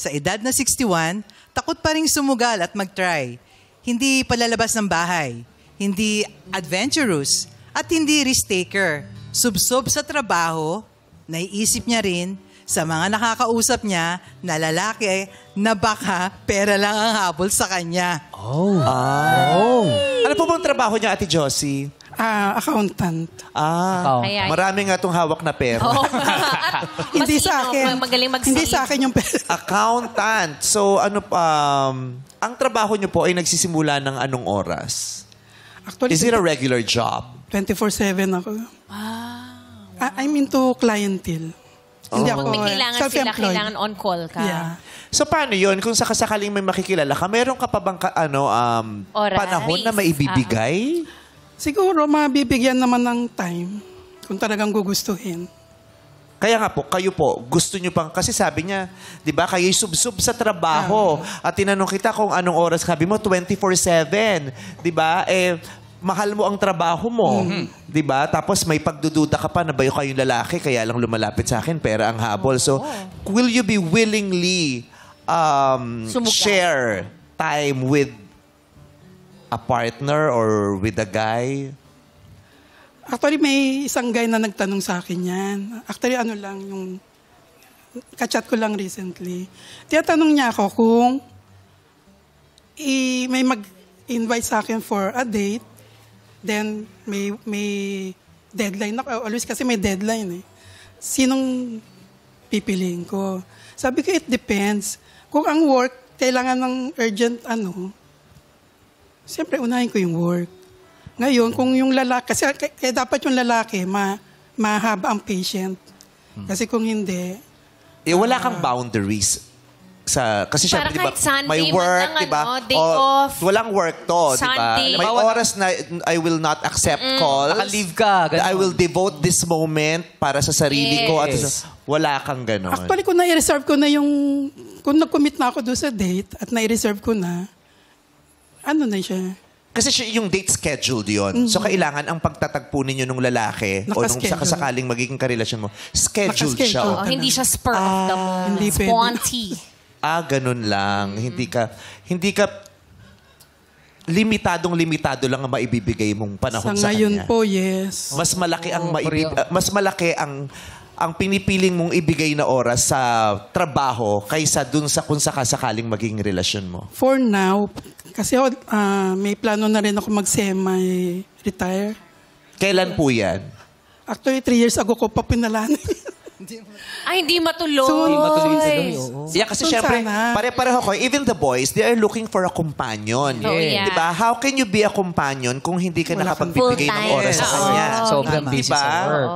sa edad na 61, takot pa rin sumugal at mag-try. Hindi palalabas ng bahay, hindi adventurous, at hindi risk-taker. Subsob sa trabaho, naiisip niya rin sa mga nakakausap niya na lalaki na baka pera lang ang habol sa kanya. Ano po bang trabaho niya, Ate Josie? Accountant. Kaya- Marami nga itong hawak na pera. Oo. Hindi sa akin. Magaling mag-save. Hindi sa akin yung pera. Accountant. So, ang trabaho niyo po ay nagsisimula ng anong oras? Actually, Is it a regular job? 24/7 ako. I'm into clientele. Hindi ako Pag may kailangan sila, self-employed. kailangan on-call ka. Yeah. So, paano yun? Kung sakasakaling may makikilala ka, meron ka pa bang Oras. panahon na maibibigay? Siguro, mabibigyan naman ng time kung talagang gugustuhin. Kaya nga po, kayo po, gusto nyo pang, kasi sabi niya, di ba, kayo'y sub-sub sa trabaho. At tinanong kita kung anong oras, sabi mo, 24/7. Di ba? Mahal mo ang trabaho mo. Di ba? Tapos may pagdududa ka pa na ba kayong lalaki, kaya lang lumalapit sa akin, pera ang habol. So, will you be willingly Sumugal. share time with a partner or with a guy? Actually, may isang guy na nagtanong sa akin yan. Actually, ano lang, yung kachat ko lang recently. Tinatanong niya ako kung may mag-invite sa akin for a date, then may deadline ako. Always kasi may deadline eh. Sinong pipiliin ko? Sabi ko, it depends. Kung ang work, kailangan ng urgent siyempre, unahin ko yung work. Ngayon, kung yung lalaki, kasi kaya dapat yung lalaki, mahaba ang patient. Kasi kung hindi... Wala kang boundaries. Kasi Para syempre, kahit Sunday, may work, man lang, di ba? day off. Walang work to, di ba? Sunday. May oras na I will not accept calls. Naka-leave ka, ganun. I will devote this moment para sa sarili ko. At wala kang ganon. Actually, kung nai-reserve ko na yung... Kung nag-commit na ako doon sa date at nai-reserve ko na, ano na siya? Kasi yung date scheduled yun. So, kailangan ang pagtatagpo ninyo nung lalaki o nung Nakaschedule. sakasakaling magiging karelasyon mo, scheduled siya. Nakaschedule. Hindi siya spur of the moment. Hindi pwede. Sponty. Ganun lang. Hindi ka limitado lang ang maibibigay mong panahon sa Ngayon kanya. po, yes. Mas malaki ang pinipiling mong ibigay na oras sa trabaho kaysa dun sa kung sakasakaling magiging relasyon mo. For now, kasi may plano na rin ako mag-semi-retire. Kailan po yan? Actually, 3 years ago ko pa pinalaan. Ay, hindi matuloy. Soon. Hindi matuloy-tuloy, oo. Yeah, kasi Soon syempre, sana. pare-pareho ko, even the boys, they are looking for a companion. Oh, yeah. Diba? How can you be a companion kung hindi ka nakapagbibigay ng Full-time. oras sa Oo. kanya? Sobrang busy Diba? sa work.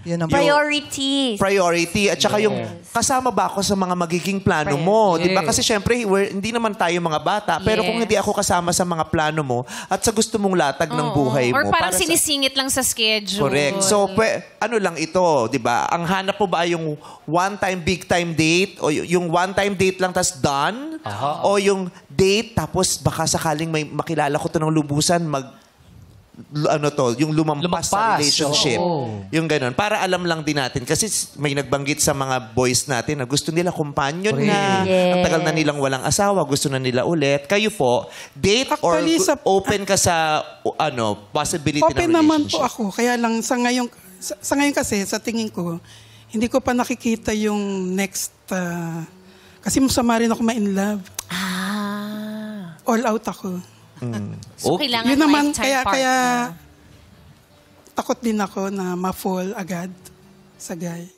Yun ang Priority. Priority. At saka yung kasama ba ako sa mga magiging plano mo? Yes. Diba? Kasi syempre, hindi naman tayo mga bata. Pero kung hindi ako kasama sa mga plano mo at sa gusto mong latag ng buhay mo. Or parang para sa- sinisingit lang sa schedule. Correct. So, ano lang ito, di ba? Ang hanap mo ba yung one-time, big-time date? O yung one-time date lang tas done? O yung date tapos baka sakaling may makilala ko to ng lubusan, yung lumampas sa relationship. Oo. Yung ganun. Para alam lang din natin. Kasi may nagbanggit sa mga boys natin na gusto nila companion na. Yes. Ang tagal na nilang walang asawa. Gusto na nila ulit. Kayo po, date Actually, open ka sa possibility ng Open relationship? naman po ako. Kaya lang sa ngayon kasi, sa tingin ko, hindi ko pa nakikita yung next... kasi masama rin ako ma-in love. All out ako. So, kailangan Yun naman, lifetime partner. kaya takot din ako na ma-fall agad sa guy.